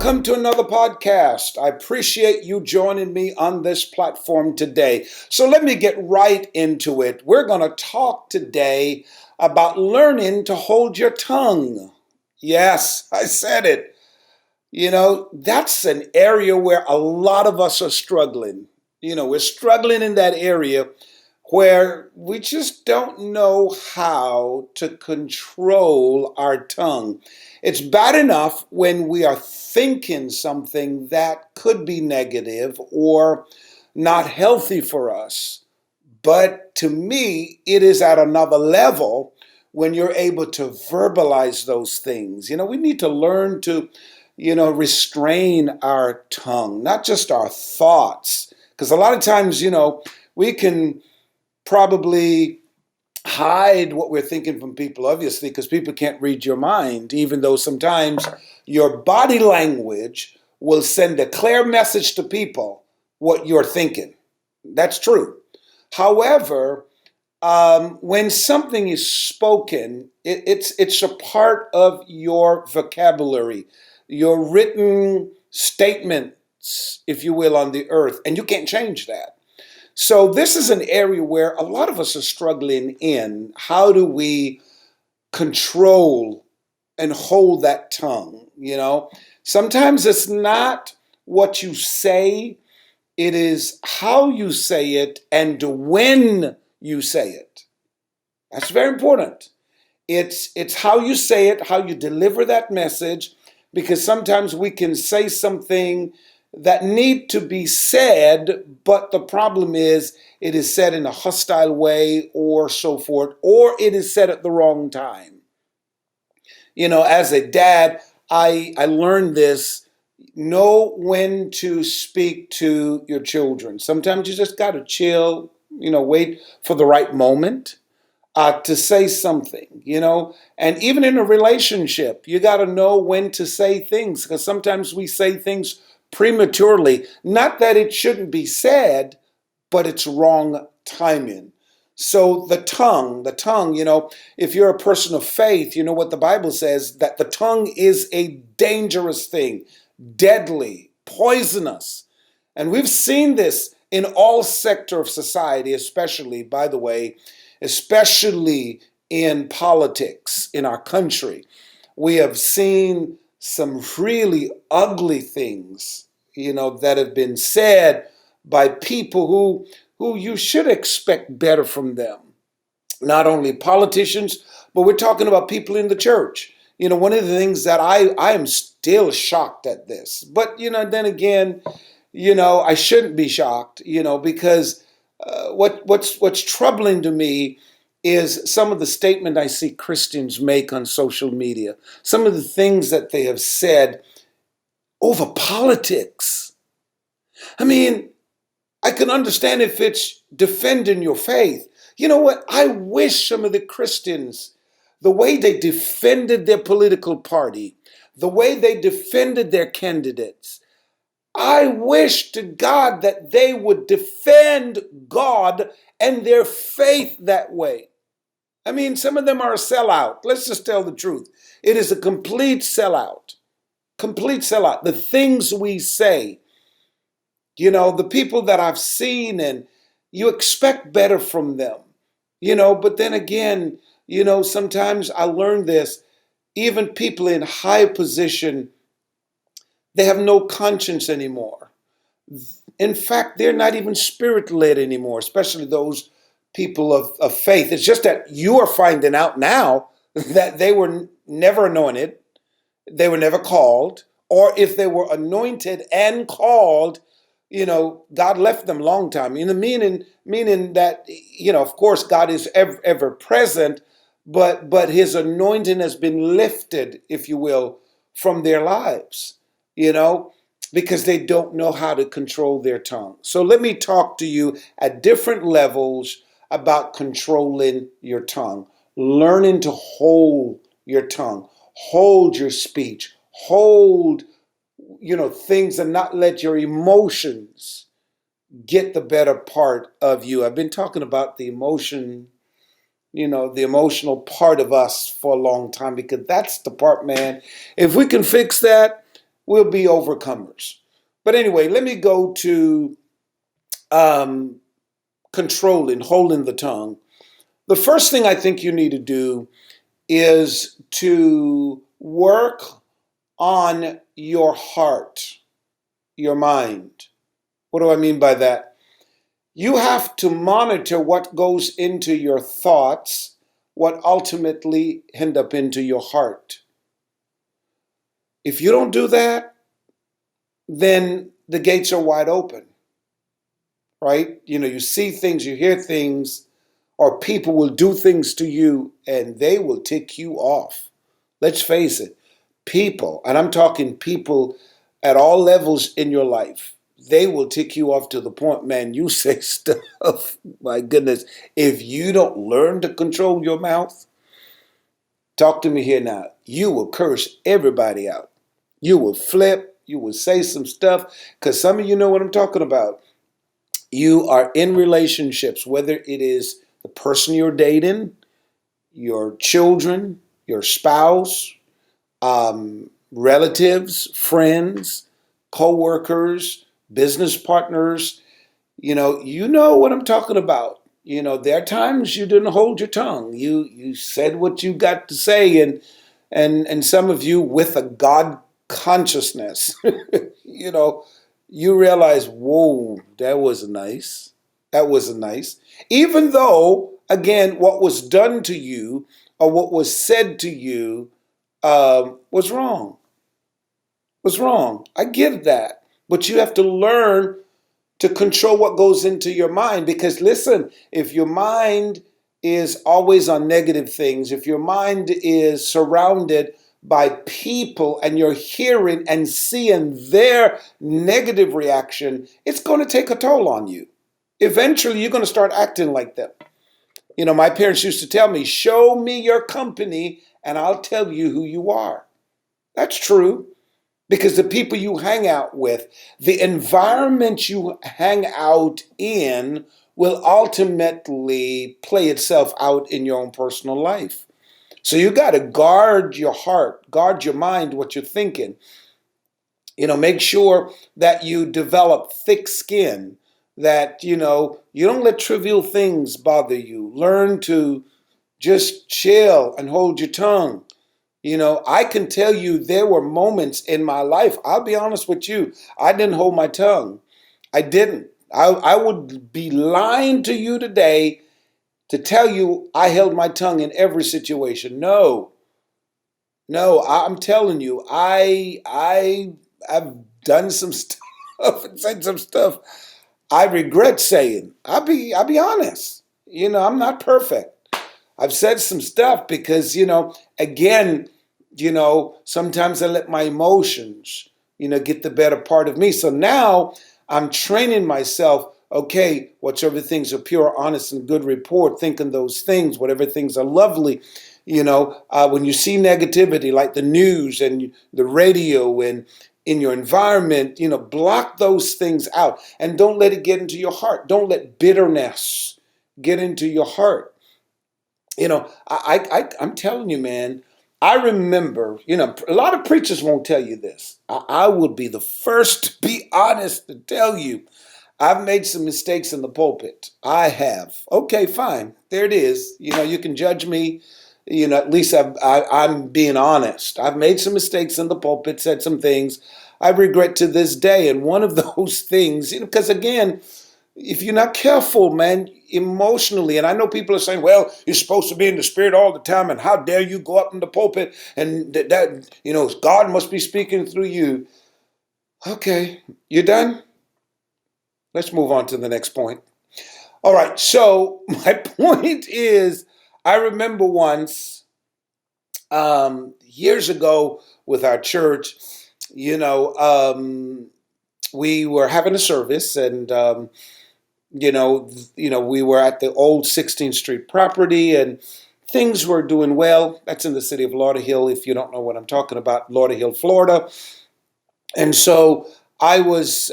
Welcome to another podcast. I appreciate you joining me on this platform today. So let me get right into it. We're going to talk today about learning to hold your tongue. Yes, I said it. That's an area where a lot of us are struggling. We're struggling in that area where we just don't know how to control our tongue. It's bad enough when we are thinking something that could be negative or not healthy for us. But to me, it is at another level when you're able to verbalize those things. We need to learn to, restrain our tongue, not just our thoughts. Because a lot of times, we can probably hide what we're thinking from people, obviously, because people can't read your mind, even though sometimes your body language will send a clear message to people what you're thinking. That's true. However, when something is spoken, it's a part of your vocabulary, your written statements, if you will, on the earth, and you can't change that. So this is an area where a lot of us are struggling in. How do we control and hold that tongue? Sometimes it's not what you say, it is how you say it and when you say it. That's very important. It's how you say it, how you deliver that message, because sometimes we can say something that need to be said, but the problem is it is said in a hostile way or so forth, or it is said at the wrong time. As a dad, I learned this. Know when to speak to your children. Sometimes you just got to chill, wait for the right moment to say something, and even in a relationship, you got to know when to say things, because sometimes we say things prematurely. Not that it shouldn't be said, but it's wrong timing. So the tongue, if you're a person of faith, you know what the Bible says, that the tongue is a dangerous thing, deadly, poisonous. And we've seen this in all sector of society, especially, by the way, especially in politics in our country. We have seen some really ugly things, that have been said by people who you should expect better from them. Not only politicians, but we're talking about people in the church. One of the things that I am still shocked at this, but then again, I shouldn't be shocked, because what's troubling to me is some of the statement I see Christians make on social media, some of the things that they have said over politics. I mean, I can understand if it's defending your faith. You know what? I wish some of the Christians, the way they defended their political party, the way they defended their candidates, I wish to God that they would defend God and their faith that way. I mean, some of them are a sellout. Let's just tell the truth. It is a complete sellout. Complete sellout. The things we say, the people that I've seen, and you expect better from them, but then again, sometimes I learned this, even people in high position, they have no conscience anymore. In fact, they're not even spirit-led anymore, especially those people of faith. It's just that you are finding out now that they were never anointed, they were never called, or if they were anointed and called, God left them long time. Meaning that, of course, God is ever present, but his anointing has been lifted, if you will, from their lives, because they don't know how to control their tongue. So let me talk to you at different levels about controlling your tongue, learning to hold your tongue, hold your speech, hold things, and not let your emotions get the better part of you. I've been talking about the emotion, the emotional part of us for a long time, because that's the part, man. If we can fix that, we'll be overcomers. But anyway, let me go to um, controlling, holding the tongue. The first thing I think you need to do is to work on your heart, your mind. What do I mean by that? You have to monitor what goes into your thoughts, what ultimately end up into your heart. If you don't do that, then the gates are wide open, right? You see things, you hear things, or people will do things to you and they will tick you off. Let's face it, people, and I'm talking people at all levels in your life, they will tick you off to the point, man, you say stuff, my goodness, if you don't learn to control your mouth, talk to me here now, you will curse everybody out. You will flip, you will say some stuff, because some of you know what I'm talking about. You are in relationships, whether it is the person you're dating, your children, your spouse, relatives, friends, co-workers, business partners. You know what I'm talking about. There are times you didn't hold your tongue. You said what you got to say, and some of you with a God consciousness, you know, you realize, whoa, that was nice. That was nice. Even though, again, what was done to you or what was said to you was wrong. Was wrong. I get that. But you have to learn to control what goes into your mind. Because listen, if your mind is always on negative things, if your mind is surrounded by people and you're hearing and seeing their negative reaction, it's going to take a toll on you. Eventually, you're going to start acting like them. My parents used to tell me, show me your company and I'll tell you who you are. That's true. Because the people you hang out with, the environment you hang out in will ultimately play itself out in your own personal life. So you got to guard your heart, guard your mind, what you're thinking. Make sure that you develop thick skin, that, you don't let trivial things bother you. Learn to just chill and hold your tongue. I can tell you there were moments in my life, I'll be honest with you, I didn't hold my tongue. I didn't. I would be lying to you today to tell you I held my tongue in every situation. No, no, I'm telling you, I've done some stuff and said some stuff I regret saying. I'll be honest. I'm not perfect. I've said some stuff because, again, sometimes I let my emotions, get the better part of me. So now I'm training myself, okay, whatsoever things are pure, honest, and good report, thinking those things, whatever things are lovely. When you see negativity like the news and the radio and in your environment, block those things out and don't let it get into your heart. Don't let bitterness get into your heart. I'm telling you, man, I remember, a lot of preachers won't tell you this. I would be the first to be honest to tell you, I've made some mistakes in the pulpit. I have. Okay, fine. There it is. You can judge me. At least I'm being honest. I've made some mistakes in the pulpit, said some things I regret to this day. And one of those things, because again, if you're not careful, man, emotionally, and I know people are saying, well, you're supposed to be in the spirit all the time, and how dare you go up in the pulpit, and God must be speaking through you. Okay, you done? Let's move on to the next point. All right, so my point is, I remember once, years ago with our church, we were having a service, and we were at the old 16th Street property and things were doing well. That's in the city of Lauderhill, if you don't know what I'm talking about, Lauderhill, Florida. And so I was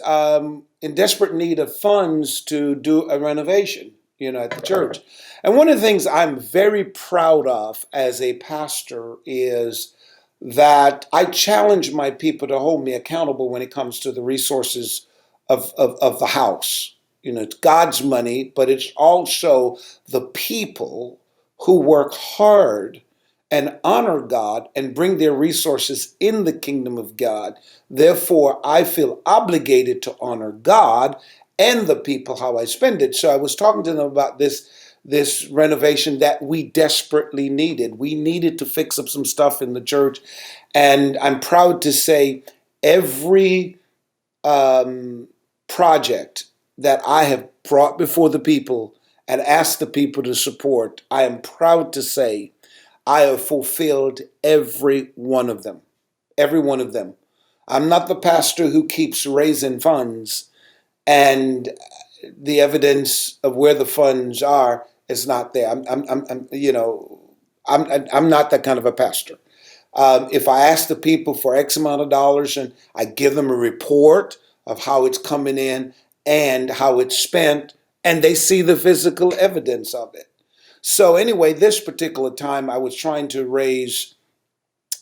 in desperate need of funds to do a renovation, at the church. And one of the things I'm very proud of as a pastor is that I challenge my people to hold me accountable when it comes to the resources of the house. It's God's money, but it's also the people who work hard and honor God and bring their resources in the kingdom of God. Therefore, I feel obligated to honor God and the people how I spend it. So I was talking to them about this renovation that we desperately needed. We needed to fix up some stuff in the church, and I'm proud to say every project that I have brought before the people and asked the people to support, I am proud to say I have fulfilled every one of them. Every one of them. I'm not the pastor who keeps raising funds and the evidence of where the funds are is not there. I'm not that kind of a pastor. If I ask the people for X amount of dollars and I give them a report of how it's coming in and how it's spent, and they see the physical evidence of it. So anyway, this particular time I was trying to raise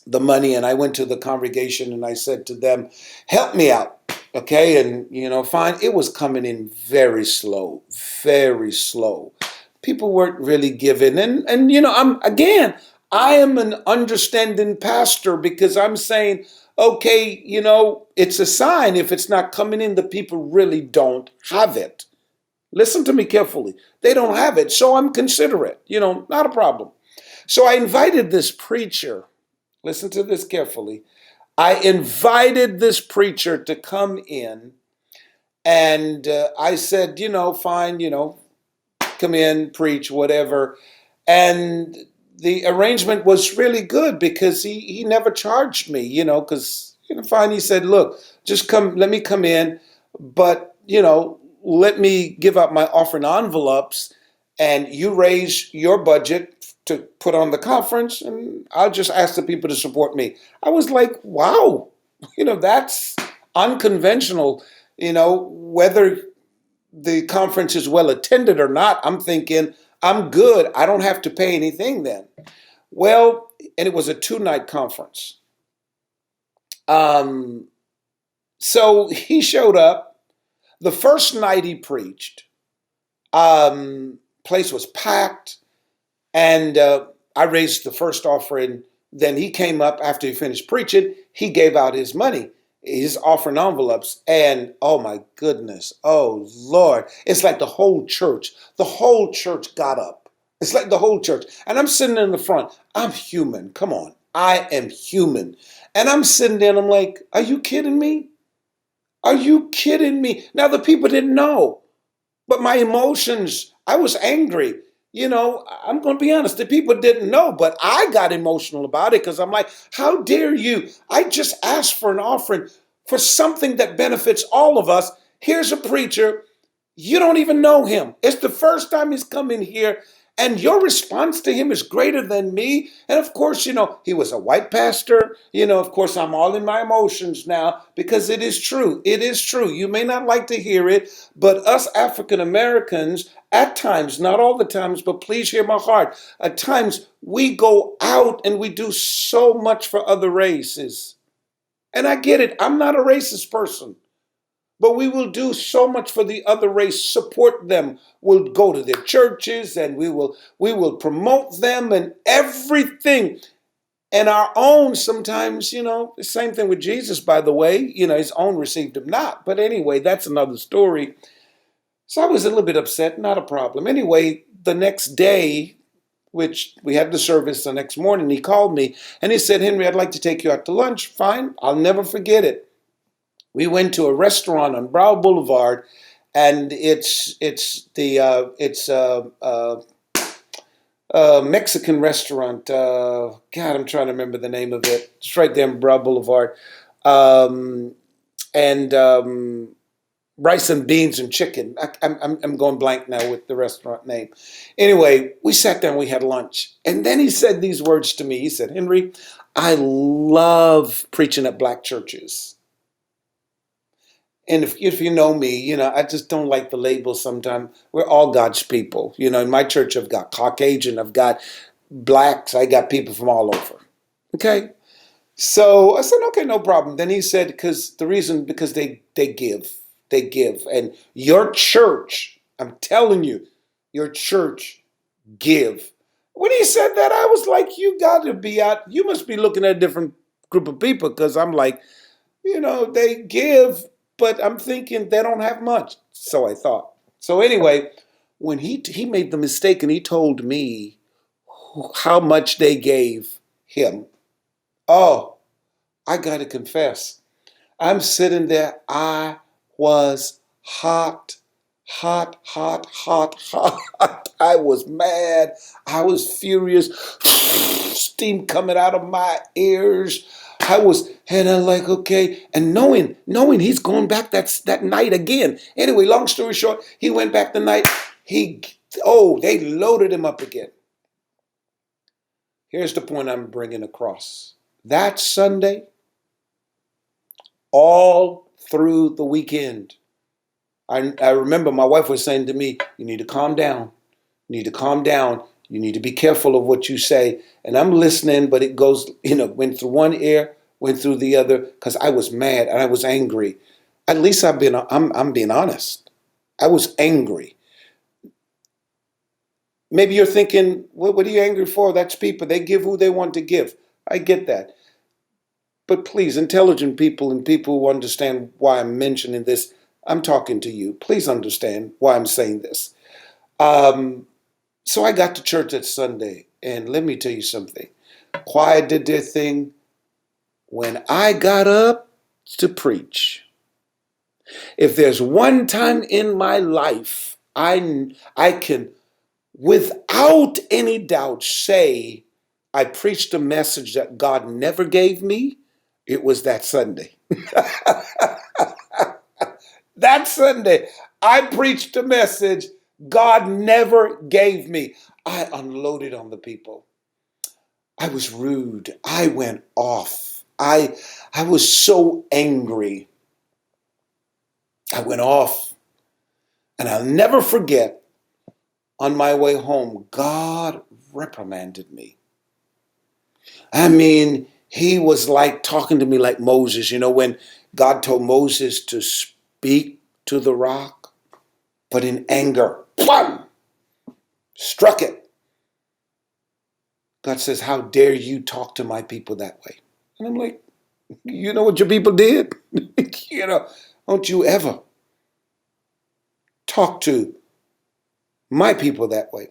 the money, and I went to the congregation and I said to them, help me out. Okay. And, fine. It was coming in very slow, very slow. People weren't really giving. And I am an understanding pastor because I'm saying, okay, it's a sign if it's not coming in, the people really don't have it. Listen to me carefully. They don't have it. So I'm considerate, not a problem. So I invited this preacher. Listen to this carefully. I invited this preacher to come in, and I said, fine, come in, preach, whatever. And the arrangement was really good because he never charged me, because, fine, he said, look, just come, let me come in, but, let me give out my offering envelopes and you raise your budget to put on the conference and I'll just ask the people to support me. I was like, wow, that's unconventional, whether the conference is well attended or not. I'm thinking, I'm good. I don't have to pay anything then. Well, and it was a 2-night conference. So he showed up. The first night he preached, place was packed, and I raised the first offering. Then he came up after he finished preaching. He gave out his money, his offering envelopes, and oh my goodness, oh Lord, it's like the whole church got up. It's like the whole church, and I'm sitting in the front. I'm human. Come on, I am human, and I'm sitting there. And I'm like, are you kidding me? Are you kidding me? Now the people didn't know. But my emotions, I was angry. I'm going to be honest, the people didn't know, but I got emotional about it because I'm like, how dare you? I just asked for an offering for something that benefits all of us. Here's a preacher. You don't even know him. It's the first time he's come in here, and your response to him is greater than me. And of course, he was a white pastor. Of course, I'm all in my emotions now because it is true. It is true. You may not like to hear it, but us African Americans, at times, not all the times, but please hear my heart, at times we go out and we do so much for other races. And I get it. I'm not a racist person. But we will do so much for the other race, support them. We'll go to their churches and we will promote them and everything. And our own sometimes, the same thing with Jesus, by the way, his own received him not. But anyway, that's another story. So I was a little bit upset, not a problem. Anyway, the next day, which we had the service the next morning, he called me and he said, Henry, I'd like to take you out to lunch. Fine, I'll never forget it. We went to a restaurant on Brow Boulevard, and it's a Mexican restaurant. God, I'm trying to remember the name of it. It's right there on Brow Boulevard, and rice and beans and chicken. I'm going blank now with the restaurant name. Anyway, we sat down, we had lunch, and then he said these words to me. He said, Henry, I love preaching at black churches. And if you know me, I just don't like the label sometimes. We're all God's people. In my church, I've got Caucasian, I've got blacks, I got people from all over. Okay? So I said, okay, no problem. Then he said, because they give, and your church, I'm telling you, your church give. When he said that, I was like, you got to be out. You must be looking at a different group of people, because I'm like, they give, but I'm thinking they don't have much. So I thought. So anyway, when he made the mistake and he told me how much they gave him, oh, I got to confess, I'm sitting there. I was hot, hot, hot, hot, hot. I was mad. I was furious. Steam coming out of my ears. And I'm like, okay. And knowing he's going back that night again. Anyway, long story short, he went back the night. They loaded him up again. Here's the point I'm bringing across. That Sunday, all through the weekend, I remember my wife was saying to me, you need to calm down. You need to calm down. You need to be careful of what you say. And I'm listening, but it goes, went through one ear, went through the other, because I was mad and I was angry. At least I'm being honest. I was angry. Maybe you're thinking, what are you angry for? That's people. They give who they want to give. I get that. But please, intelligent people and people who understand why I'm mentioning this, I'm talking to you. Please understand why I'm saying this. So I got to church that Sunday, and let me tell you something. Choir did their thing. When I got up to preach, if there's one time in my life I can, without any doubt, say I preached a message that God never gave me, it was that Sunday. That Sunday, I preached a message God never gave me. I unloaded on the people. I was rude. I went off. I was so angry. I went off. And I'll never forget, on my way home, God reprimanded me. I mean, he was like talking to me like Moses, when God told Moses to speak to the rock, but in anger, plum, struck it. God says, how dare you talk to my people that way? And I'm like, you know what your people did? Don't you ever talk to my people that way.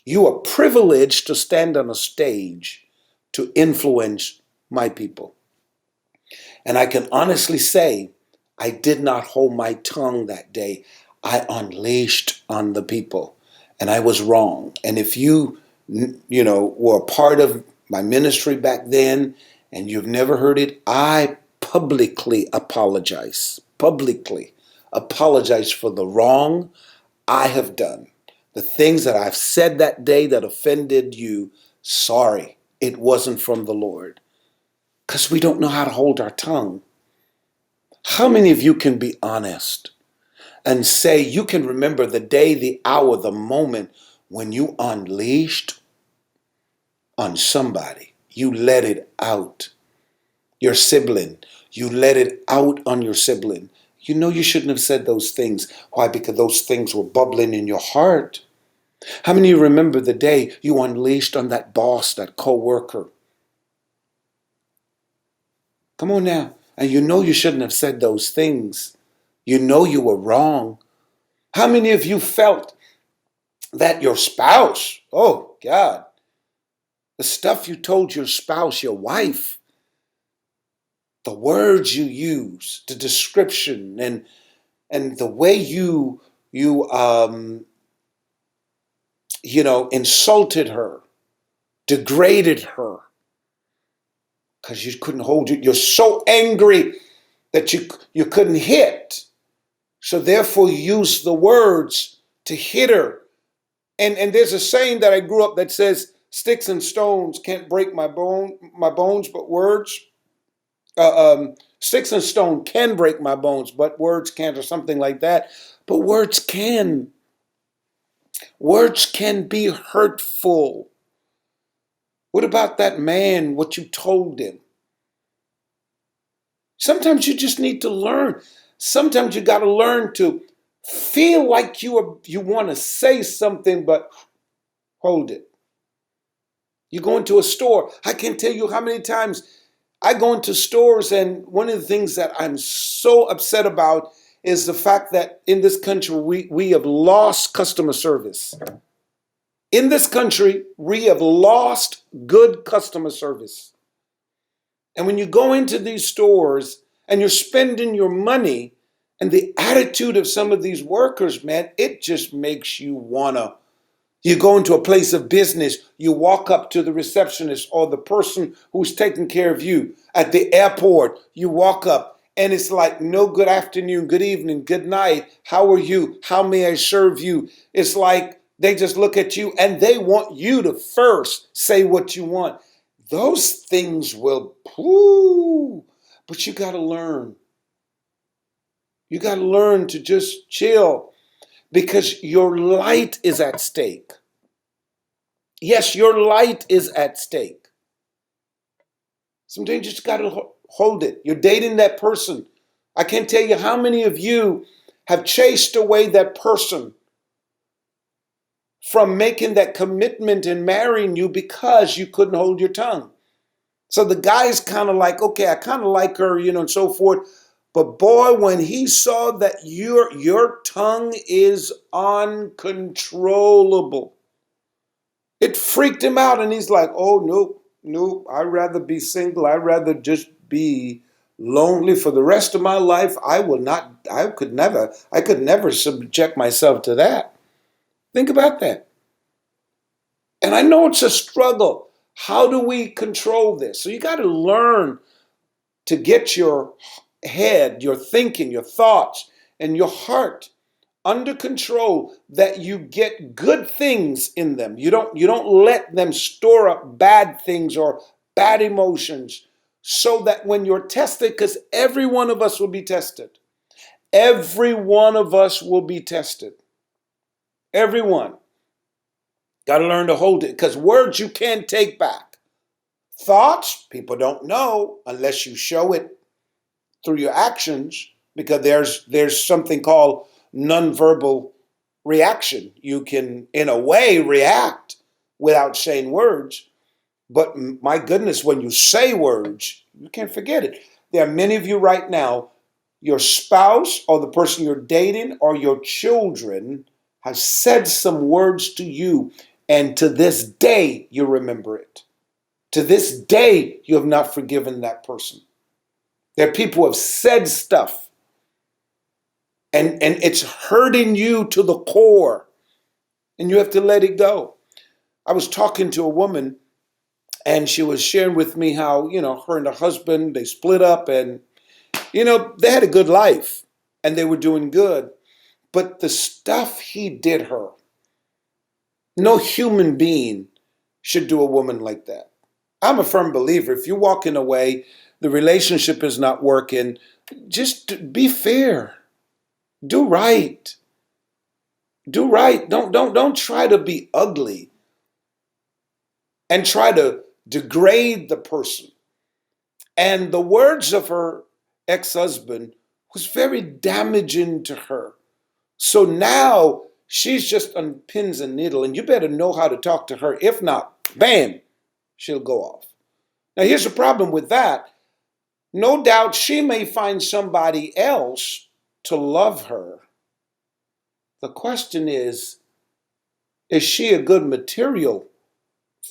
You are privileged to stand on a stage to influence my people. And I can honestly say, I did not hold my tongue that day. I unleashed on the people, and I was wrong. And if were a part of my ministry back then and you've never heard it, I publicly apologize. Publicly apologize for the wrong I have done. The things that I've said that day that offended you, sorry, it wasn't from the Lord. Because we don't know how to hold our tongue. How many of you can be honest and say you can remember the day, the hour, the moment when you unleashed on somebody? You let it out. Your sibling, you let it out on your sibling. You know you shouldn't have said those things. Why? Because those things were bubbling in your heart. How many of you remember the day you unleashed on that boss, that co-worker? Come on now. And you know you shouldn't have said those things. You know you were wrong. How many of you felt that your spouse, oh God, the stuff you told your spouse, your wife, the words you use, the description, and the way you insulted her, degraded her, because you couldn't hold it. You're so angry that you couldn't hit. So therefore you use the words to hit her. And there's a saying that I grew up that says, sticks and stones can't break my bones, but words. Sticks and stone can break my bones, but words can't, or something like that. But words can. Words can be hurtful. What about that man, what you told him? Sometimes you just need to learn. Sometimes you got to learn to feel like you want to say something, but hold it. You go into a store. I can't tell you how many times I go into stores, and one of the things that I'm so upset about is the fact that in this country we have lost customer service. In this country, we have lost good customer service. And when you go into these stores and you're spending your money, and the attitude of some of these workers, man, it just makes you wanna. You go into a place of business, you walk up to the receptionist or the person who's taking care of you at the airport. You walk up and it's like, no, good afternoon, good evening, good night. How are you? How may I serve you? It's like they just look at you and they want you to first say what you want. Those things will, but you got to learn. You got to learn to just chill because your light is at stake. Yes, your light is at stake. Sometimes you just got to hold it. You're dating that person. I can't tell you how many of you have chased away that person from making that commitment and marrying you because you couldn't hold your tongue. So the guy's kind of like, okay, I kind of like her, and so forth. But boy, when he saw that your tongue is uncontrollable, it freaked him out, and he's like, oh, nope, I'd rather be single. I'd rather just be lonely for the rest of my life. I could never subject myself to that. Think about that. And I know it's a struggle. How do we control this? So you got to learn to get your head, your thinking, your thoughts, and your heart under control, that you get good things in them. You don't let them store up bad things or bad emotions, so that when you're tested, because every one of us will be tested. Every one of us will be tested. Everyone. Got to learn to hold it, because words you can't take back. Thoughts, people don't know unless you show it through your actions, because there's something called nonverbal reaction. You can, in a way, react without saying words, but my goodness, when you say words, you can't forget it. There are many of you right now, your spouse or the person you're dating or your children has said some words to you, and to this day you remember it. To this day you have not forgiven that person. There are people who have said stuff, and it's hurting you to the core, and you have to let it go. I was talking to a woman, and she was sharing with me how, her and her husband, they split up, and, they had a good life, and they were doing good. But the stuff he did her, no human being should do a woman like that. I'm a firm believer. If you're walking away, the relationship is not working, just be fair. Do right. Do right. Don't try to be ugly and try to degrade the person. And the words of her ex-husband was very damaging to her. So now she's just on pins and needles, and you better know how to talk to her. If not, bam, she'll go off. Now here's the problem with that. No doubt she may find somebody else to love her. The question is she a good material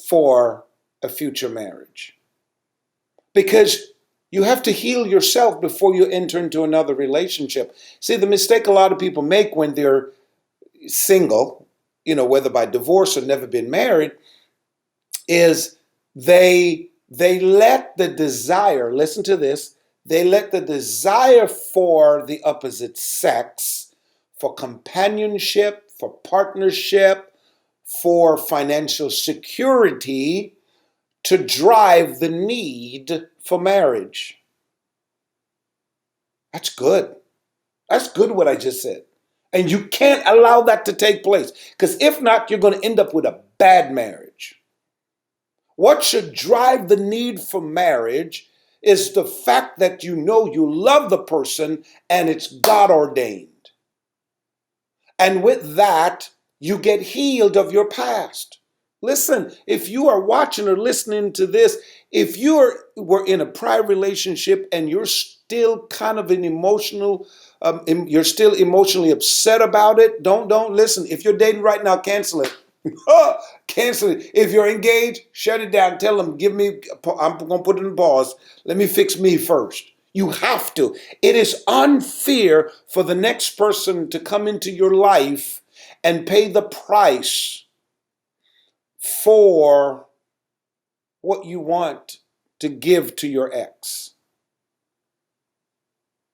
for a future marriage? Because you have to heal yourself before you enter into another relationship. See, the mistake a lot of people make when they're single, whether by divorce or never been married, is they let the desire, listen to this, they let the desire for the opposite sex, for companionship, for partnership, for financial security, to drive the need for marriage. That's good. That's good what I just said. And you can't allow that to take place, because if not, you're going to end up with a bad marriage. What should drive the need for marriage is the fact that you know you love the person and it's God ordained. And with that, you get healed of your past. Listen, if you are watching or listening to this, if were in a prior relationship and you're still kind of an emotional, you're still emotionally upset about it, don't listen. If you're dating right now, cancel it. Cancel it. If you're engaged, shut it down. Tell them, I'm going to put it in pause. Let me fix me first. You have to. It is unfair for the next person to come into your life and pay the price for what you want to give to your ex.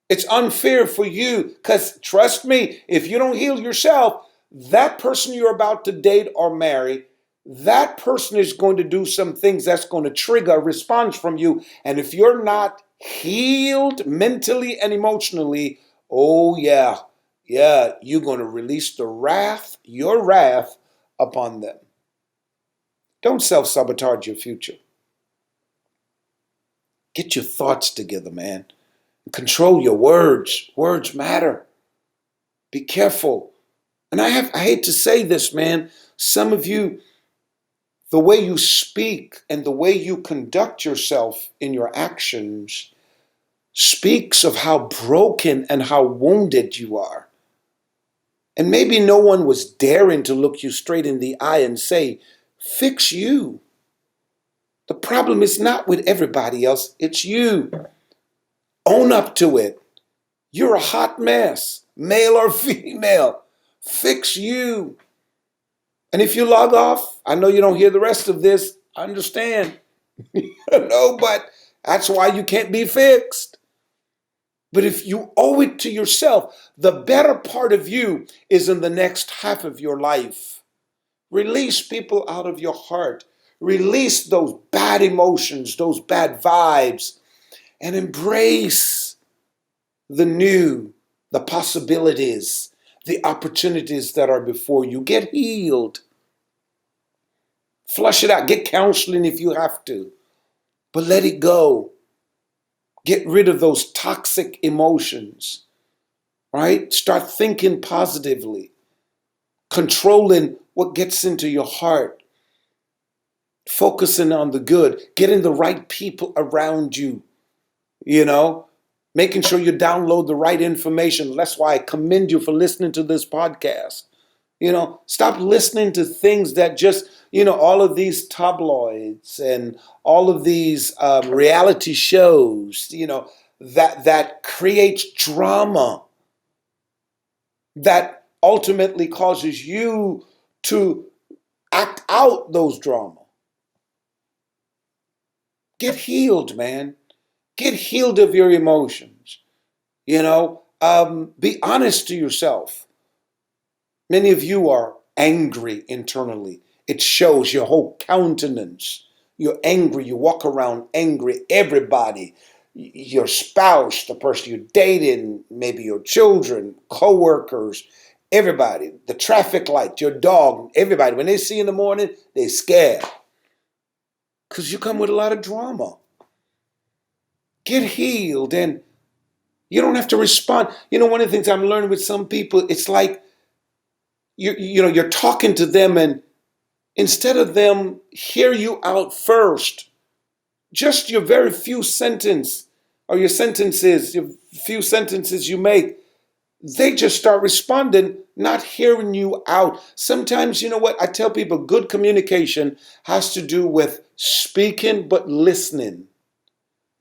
It's unfair for you because trust me, if you don't heal yourself, that person you're about to date or marry, that person is going to do some things that's going to trigger a response from you. And if you're not healed mentally and emotionally, oh yeah, you're going to release your wrath upon them. Don't self-sabotage your future. Get your thoughts together, man. Control your words. Words matter. Be careful. And I hate to say this, man. Some of you, the way you speak and the way you conduct yourself in your actions speaks of how broken and how wounded you are. And maybe no one was daring to look you straight in the eye and say, fix you. The problem is not with everybody else, it's you. Own up to it. You're a hot mess, male or female. Fix you. And if you log off, I know you don't hear the rest of this. I understand. No, but that's why you can't be fixed. But if you owe it to yourself, the better part of you is in the next half of your life. Release people out of your heart. Release those bad emotions, those bad vibes, and embrace the new, the possibilities, the opportunities that are before you. Get healed. Flush it out. Get counseling if you have to. But let it go. Get rid of those toxic emotions, right? Start thinking positively. Controlling what gets into your heart. Focusing on the good. Getting the right people around you, making sure you download the right information. That's why I commend you for listening to this podcast. Stop listening to things that just, all of these tabloids and all of these reality shows, that creates drama that ultimately causes you to act out those drama. Get healed, man. Get healed of your emotions. Be honest to yourself. Many of you are angry internally. It shows your whole countenance. You're angry. You walk around angry. Everybody, your spouse, the person you're dating, maybe your children, co-workers, everybody, the traffic light, your dog, everybody. When they see you in the morning, they're scared. Because you come with a lot of drama. Get healed and you don't have to respond. One of the things I'm learning with some people, it's like you're talking to them and instead of them hear you out first, just your very few sentences your few sentences you make, they just start responding, not hearing you out. Sometimes, you know what? I tell people good communication has to do with speaking but listening.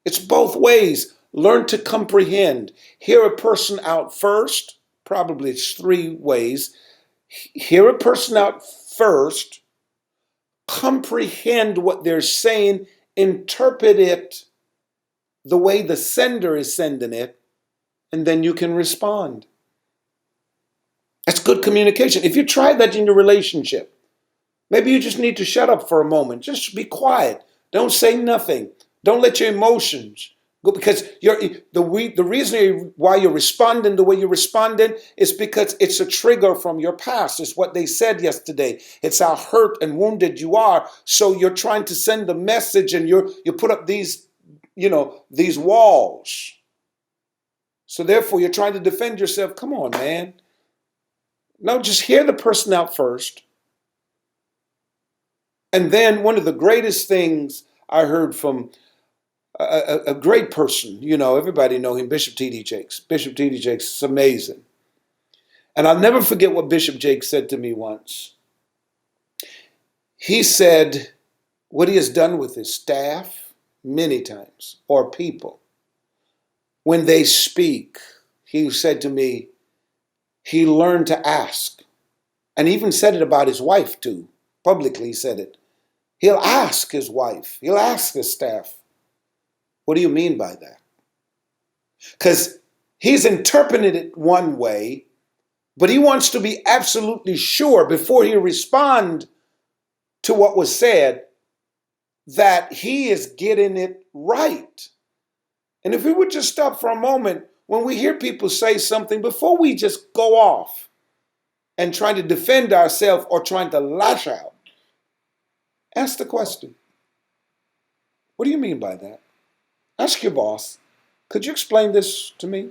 It's both ways. Learn to comprehend. Hear a person out first. Probably it's three ways. Hear a person out first. Comprehend what they're saying. Interpret it the way the sender is sending it. And then you can respond. That's good communication. If you try that in your relationship, maybe you just need to shut up for a moment. Just be quiet. Don't say nothing. Don't let your emotions go because the reason why you're responding the way you're responding is because it's a trigger from your past. It's what they said yesterday. It's how hurt and wounded you are. So you're trying to send a message and you put up these these walls. So therefore, you're trying to defend yourself. Come on, man. No, just hear the person out first. And then one of the greatest things I heard from a great person, everybody know him, Bishop T.D. Jakes. Bishop T.D. Jakes is amazing. And I'll never forget what Bishop Jakes said to me once. He said what he has done with his staff many times, or people, when they speak, he said to me, he learned to ask. And even said it about his wife too. Publicly he said it. He'll ask his wife, he'll ask his staff, what do you mean by that? Because he's interpreted it one way, but he wants to be absolutely sure before he responds to what was said that he is getting it right. And if we would just stop for a moment, when we hear people say something, before we just go off and try to defend ourselves or trying to lash out, ask the question, what do you mean by that? Ask your boss, could you explain this to me?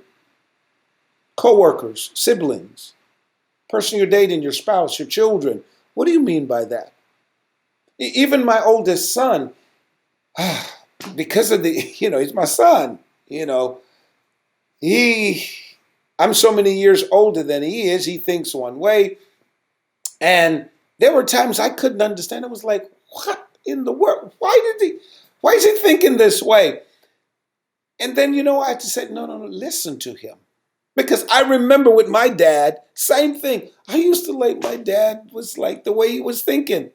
Co-workers, siblings, person you're dating, your spouse, your children, what do you mean by that? Even my oldest son, because of he's my son, I'm so many years older than he is. He thinks one way. And there were times I couldn't understand. I was like, what in the world? Why is he thinking this way? And then, I had to say, no, listen to him. Because I remember with my dad, same thing. I used to like my dad was like the way he was thinking.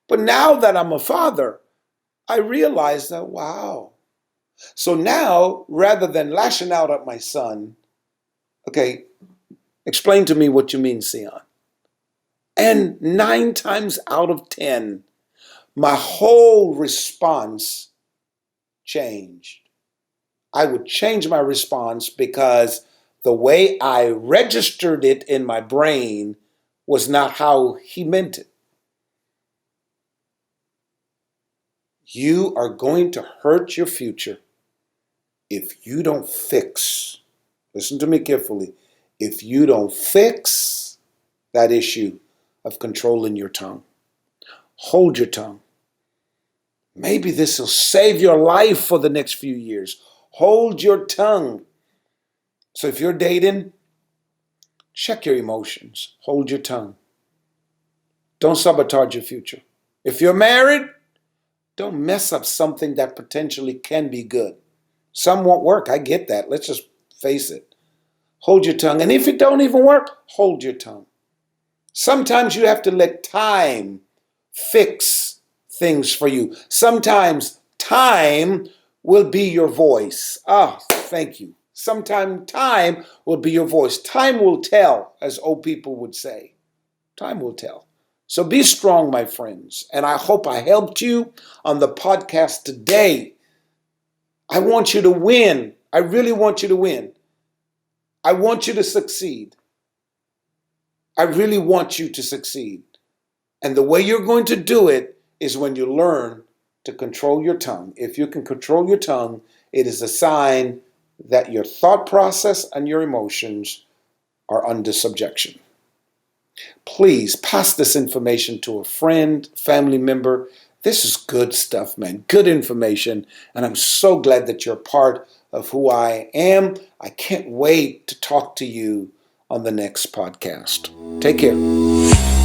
But now that I'm a father, I realize that, wow. So now, rather than lashing out at my son, okay, explain to me what you mean, Sion. And 9 times out of 10, my whole response changed. I would change my response because the way I registered it in my brain was not how he meant it. You are going to hurt your future if you don't fix, listen to me carefully, if you don't fix that issue of controlling your tongue. Hold your tongue. Maybe this will save your life for the next few years. Hold your tongue. So if you're dating, check your emotions. Hold your tongue. Don't sabotage your future. If you're married, don't mess up something that potentially can be good. Some won't work. I get that. Let's just face it. Hold your tongue. And if it don't even work, hold your tongue. Sometimes you have to let time fix things for you. Sometimes time will be your voice. Thank you. Sometimes time will be your voice. Time will tell, as old people would say. Time will tell. So be strong, my friends. And I hope I helped you on the podcast today. I want you to win. I really want you to win. I want you to succeed. I really want you to succeed. And the way you're going to do it is when you learn to control your tongue. If you can control your tongue, it is a sign that your thought process and your emotions are under subjection. Please pass this information to a friend, family member. This is good stuff, man. Good information. And I'm so glad that you're part of who I am. I can't wait to talk to you on the next podcast. Take care.